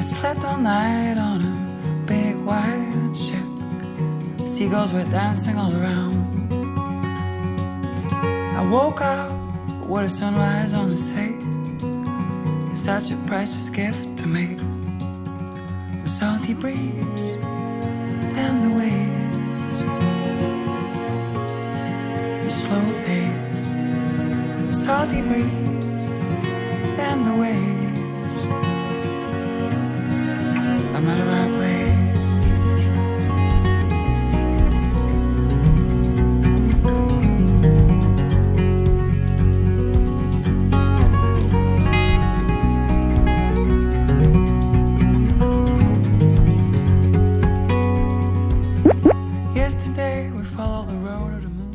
slept all night on a big white ship. Seagulls were dancing all around. I woke up with a sunrise on the sea. Such a priceless gift to me. The salty breeze and the waves, the slow pace, the salty breeze and the waves. I'm at a right place. Yesterday we followed the road of the moon.